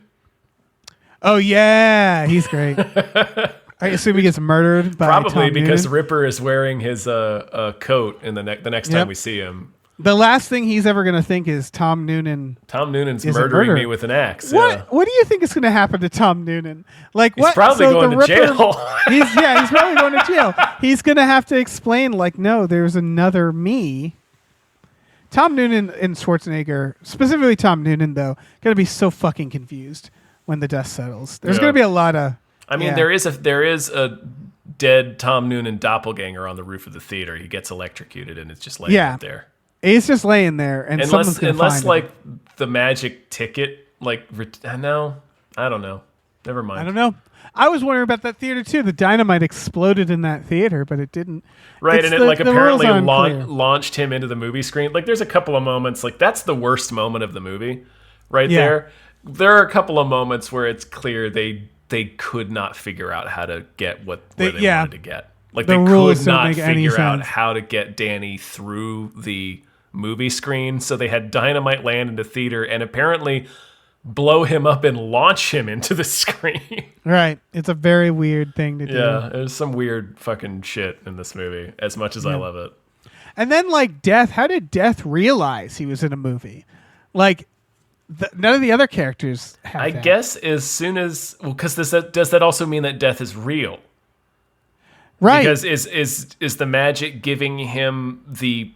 Oh, yeah. He's great. I assume he gets murdered by Probably Tom because Noonan. Ripper is wearing his coat in the next time we see him. The last thing he's ever going to think is Tom Noonan's murdering me with an axe. What? Yeah. What do you think is going to happen to Tom Noonan? Like, He's what? probably going to jail. He's probably going to jail. He's going to have to explain, like, no, there's another me. Tom Noonan and Schwarzenegger, specifically Tom Noonan, though, going to be so fucking confused. when the dust settles. There's going to be a lot of. I mean, there is a dead Tom Noonan doppelganger on the roof of the theater. He gets electrocuted, and it's just laying up there. He's just laying there, and unless like the magic ticket, like no, I don't know. Never mind. I don't know. I was wondering about that theater too. The dynamite exploded in that theater, but it didn't. Right, and it like apparently launched him into the movie screen. Like, there's a couple of moments, like that's the worst moment of the movie, right there. There are a couple of moments where it's clear they could not figure out how to get where they wanted to get. Like, they could not figure out how to get Danny through the movie screen, so they had dynamite land in the theater and apparently blow him up and launch him into the screen. Right. It's a very weird thing to do. Yeah, there's some weird fucking shit in this movie, as much as I love it. And then, like, Death, how did Death realize he was in a movie? Like, none of the other characters have I guess as soon as... Well, because does that also mean that Death is real? Right. Because is the magic giving him the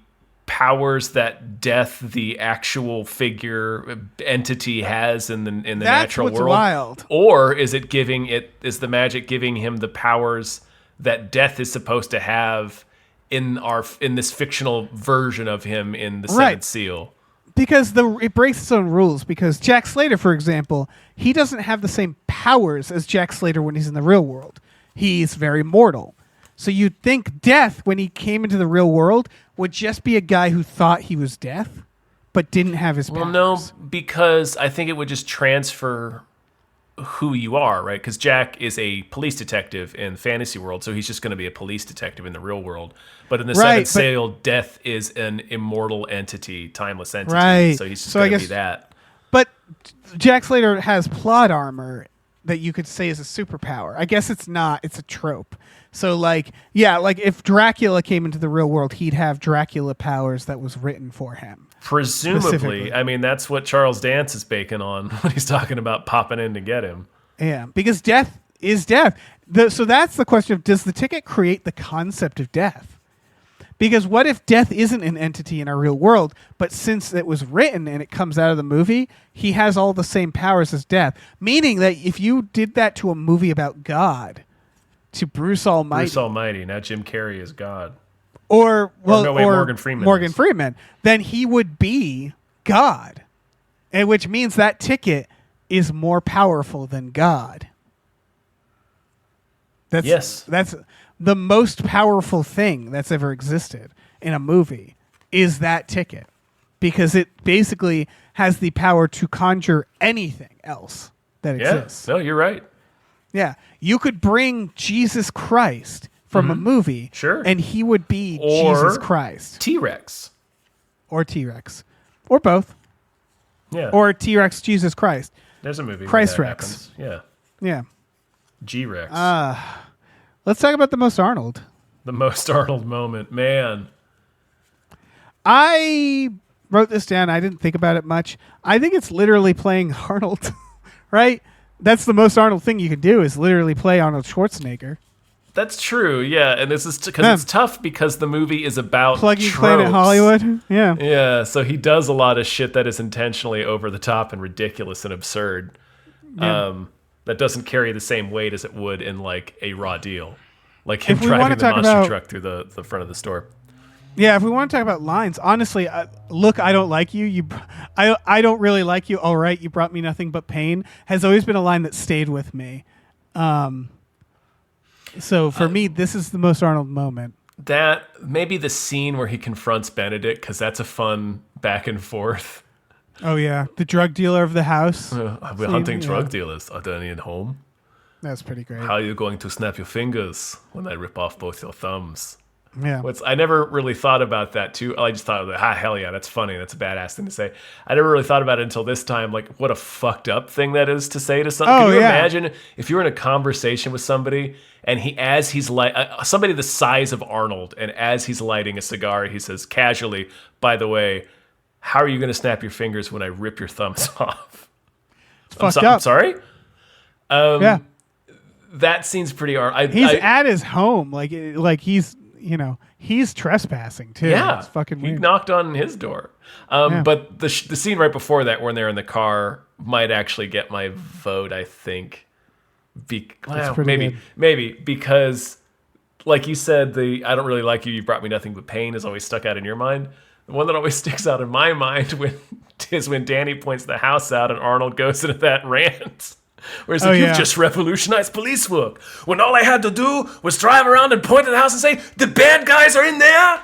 powers that Death, the actual figure entity, has in the natural world? That's what's wild. Or is the magic giving him the powers that Death is supposed to have in this fictional version of him in the Seventh Seal? Because it breaks its own rules. Because Jack Slater, for example, he doesn't have the same powers as Jack Slater when he's in the real world. He's very mortal. So you'd think Death, when he came into the real world, would just be a guy who thought he was Death, but didn't have his powers. Well, no, because I think it would just transfer who you are, right? Because Jack is a police detective in the fantasy world, so he's just going to be a police detective in the real world. But in the Seventh Seal, Death is an immortal entity, timeless entity. Right. So he's just going to be that. But Jack Slater has plot armor that you could say is a superpower. I guess it's not. It's a trope. So, like, if Dracula came into the real world, he'd have Dracula powers that was written for him. Presumably. I mean, that's what Charles Dance is baking on when he's talking about popping in to get him. Yeah, because Death is Death. So that's the question of, does the ticket create the concept of Death? Because what if Death isn't an entity in our real world, but since it was written and it comes out of the movie, he has all the same powers as Death? Meaning that if you did that to a movie about God, to Bruce Almighty. Now Jim Carrey is God. Or Morgan Freeman. Then he would be God. And which means that ticket is more powerful than God. That's the most powerful thing that's ever existed in a movie is that ticket. Because it basically has the power to conjure anything else that exists. No, you're right. Yeah. You could bring Jesus Christ from a movie. Sure. And he would be Jesus Christ. T-Rex. Or T-Rex. Or both. Yeah. Or T-Rex Jesus Christ. There's a movie Christ where that Rex. happens. Yeah. Yeah. G-Rex. Let's talk about the most Arnold. The most Arnold moment. Man. I wrote this down. I didn't think about it much. I think it's literally playing Arnold. Right? That's the most Arnold thing you can do is literally play Arnold Schwarzenegger. That's true, yeah. And this is because it's tough because the movie is about Plugging Planet Hollywood. Yeah. Yeah, so he does a lot of shit that is intentionally over the top and ridiculous and absurd. Yeah. That doesn't carry the same weight as it would in like a Raw Deal. Like him driving the monster truck through the front of the store. Yeah, if we want to talk about lines, honestly, look, I don't like you. I don't really like you. All right, you brought me nothing but pain has always been a line that stayed with me. So for me, this is the most Arnold moment. That maybe the scene where he confronts Benedict, because that's a fun back and forth. Oh yeah, the drug dealer of the house. We're hunting drug dealers. Are there any at home? That's pretty great. How are you going to snap your fingers when I rip off both your thumbs? Yeah. I never really thought about that too. I just thought, hell yeah, that's funny. That's a badass thing to say. I never really thought about it until this time. Like, what a fucked up thing that is to say to somebody. Can you imagine if you were in a conversation with somebody and he's somebody the size of Arnold, and as he's lighting a cigar, he says casually, "By the way, how are you going to snap your fingers when I rip your thumbs off?" It's fucked up. I'm sorry. Yeah. That seems pretty. He's at his home, like he's he's trespassing too. Yeah, It's fucking he weird. knocked on his door. But the scene right before that, when they're in the car, might actually get my vote. I think. pretty Maybe because, like you said, the "I don't really like you. You brought me nothing but pain" is always stuck out in your mind. The one that always sticks out in my mind is when Danny points the house out and Arnold goes into that rant. Where he's like, you've just revolutionized police work. When all I had to do was drive around and point at the house and say, the bad guys are in there.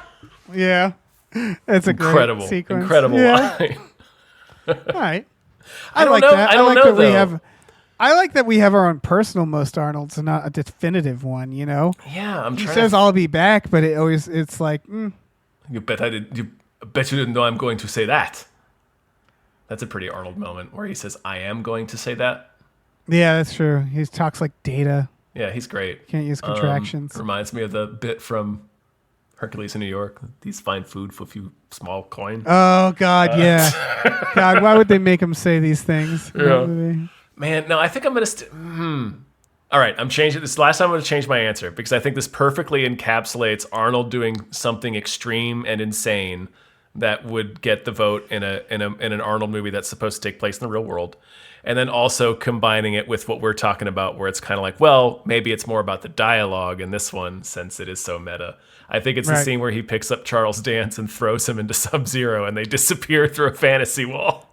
Yeah. It's a incredible, great sequence. incredible line. All right. I don't like know. that. I don't like know, that though. I like that we have our own personal most Arnolds and not a definitive one, Yeah, He says I'll be back, but it's like, You bet you didn't know I'm going to say that. That's a pretty Arnold moment where he says, I am going to say that. yeah, that's true. He talks like Data. Yeah, he's great. Can't use contractions. Reminds me of the bit from Hercules in New York. These find food for a few small coin. Oh God, yeah. God, why would they make him say these things? Yeah. Man, no, I think I'm going to... All right, I'm changing this. Last time I'm going to change my answer because I think this perfectly encapsulates Arnold doing something extreme and insane that would get the vote in an Arnold movie that's supposed to take place in the real world. And then also combining it with what we're talking about where it's kind of like, well, maybe it's more about the dialogue in this one since it is so meta. I think it's the scene where he picks up Charles Dance and throws him into Sub-Zero and they disappear through a fantasy wall.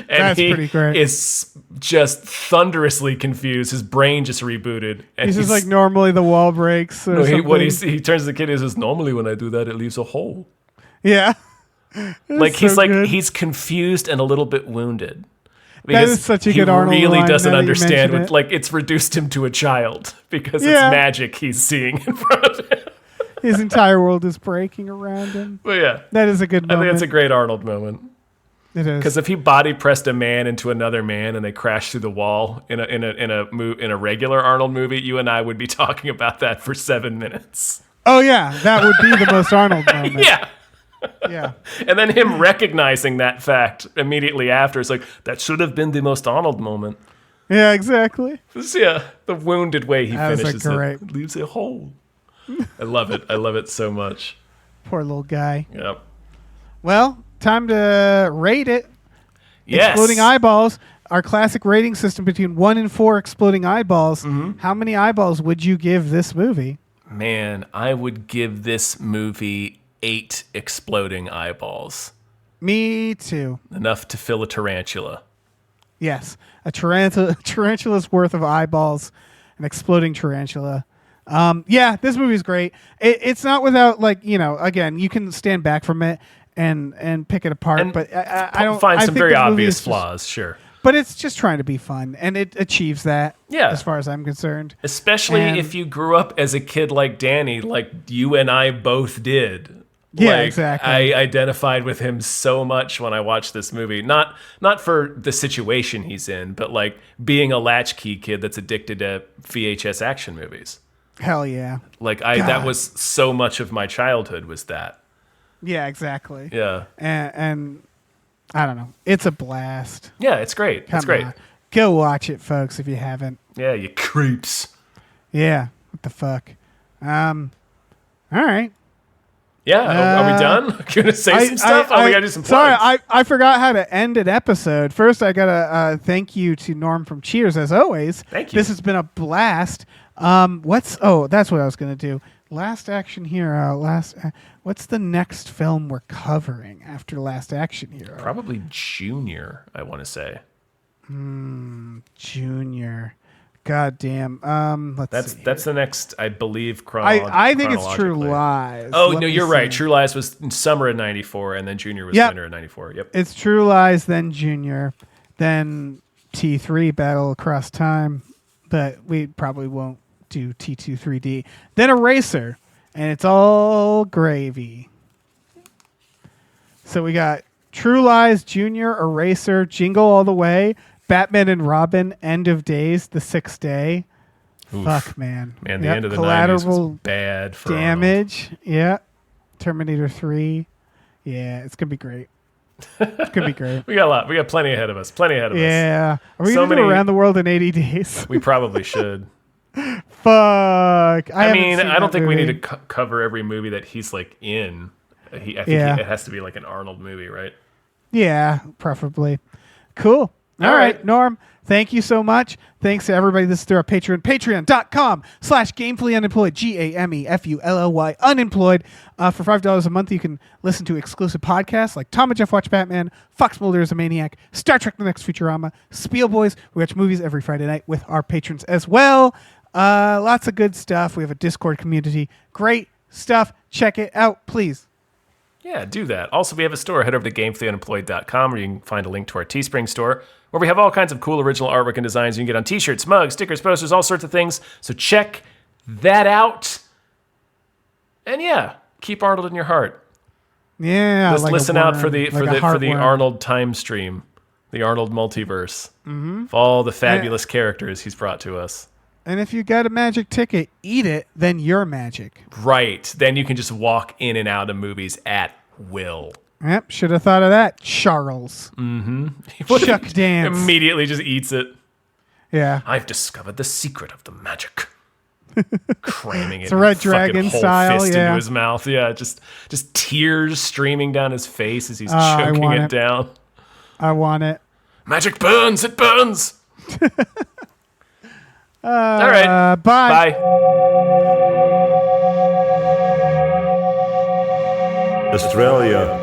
And That's pretty great. Is just thunderously confused. His brain just rebooted. And He's just like, normally the wall breaks. Or he turns to the kid and says, normally when I do that, it leaves a hole. Yeah. Like he's confused and a little bit wounded. That is such a good Arnold He really line, doesn't now that you understand mention what, it. it's reduced him to a child because it's magic he's seeing in front of him. His entire world is breaking around him. But yeah, That is a good moment. I think it's a great Arnold moment. It is. Because if he body pressed a man into another man and they crashed through the wall in a regular Arnold movie, you and I would be talking about that for 7 minutes. Oh yeah, that would be the most Arnold moment. Yeah. Yeah. And then him recognizing that fact immediately after, it's like, that should have been the most Arnold moment. Yeah, exactly. The wounded way he That finishes was great. it leaves a hole. I love it. I love it so much. Poor little guy. Yep. Well, time to rate it. Yes. Exploding eyeballs. Our classic rating system between 1 and 4 exploding eyeballs. Mm-hmm. How many eyeballs would you give this movie? Man, I would give this movie 8 exploding eyeballs. Me too. Enough to fill a tarantula. Yes, a tarantula's worth of eyeballs, an exploding tarantula. Yeah, this movie's great. It's not without, again, you can stand back from it and pick it apart, but I don't find I some think very the movie obvious is just- flaws, sure. But it's just trying to be fun, and it achieves that. Yeah. As far as I'm concerned. Especially And- if you grew up as a kid like Danny, like you and I both did. Yeah, exactly. I identified with him so much when I watched this movie. Not for the situation he's in, but like being a latchkey kid that's addicted to VHS action movies. Hell yeah. Like that was so much of my childhood was that. Yeah, exactly. Yeah. And I don't know. It's a blast. Yeah, it's great. It's great. on. Go watch it, folks, if you haven't. Yeah, you creeps. Yeah. What the fuck? All right. Yeah, are we done? Gonna say some stuff? We gotta do some plugs. Sorry, I forgot how to end an episode. First, I gotta thank you to Norm from Cheers, as always. Thank you. This has been a blast. That's what I was gonna do. Last Action Hero. What's the next film we're covering after Last Action Hero? Probably Junior, I want to say. Junior. God damn. Let's see. That's the next, I believe, I think it's True chronologically. Lies. Oh, Let no, me you're right. see. True Lies was in summer of 94, and then Junior was Yep. winter of 94. Yep. It's True Lies, then Junior, then T3 Battle Across Time, but we probably won't do T2 3D. Then Eraser, and it's all gravy. So we got True Lies, Junior, Eraser, Jingle All the Way, Batman and Robin, End of Days, The Sixth Day. Oof. Fuck, man. Man, the Yep, end of the 90s Collateral was bad for Arnold. Damage. Yeah. Terminator 3. Yeah, it's going to be great. It's going to be great. We got a lot. We got plenty ahead of us. Yeah. Are we So going to do many- Around the World in 80 Days? We probably should. Fuck. fuck. I haven't mean, seen I don't that think we movie. need to cover every movie that he's like in. I think Yeah. it has to be like an Arnold movie, right? Yeah, preferably. Cool. All right, right. Norm. Thank you so much. Thanks to everybody. This is through our Patreon. Patreon.com/gamefullyunemployed. GAMEFULLY unemployed. For $5 a month, you can listen to exclusive podcasts like Tom and Jeff Watch Batman, Fox Mulder is a Maniac, Star Trek The Next Futurama, Spiel Boys. We watch movies every Friday night with our patrons as well. Lots of good stuff. We have a Discord community. Great stuff. Check it out, please. Yeah, do that. Also, we have a store. Head over to gamefullyunemployed.com where you can find a link to our Teespring store where we have all kinds of cool original artwork and designs you can get on t-shirts, mugs, stickers, posters, all sorts of things. So check that out. And yeah, keep Arnold in your heart. Yeah. Just like a listen out worm, for the like a for the heartworm. Arnold time stream, the Arnold multiverse. Of all the fabulous characters he's brought to us. And if you got a magic ticket, eat it, then you're magic. Right. Then you can just walk in and out of movies at will. Yep, should have thought of that, Charles. Chuck Dance. Immediately just eats it. Yeah. I've discovered the secret of the magic. Cramming it. It's a Red fucking Dragon whole style, fist yeah. into his mouth. Yeah, just tears streaming down his face as he's I choking want it it. down. I want it. Magic burns. It burns. All right. Bye. Bye. Australia.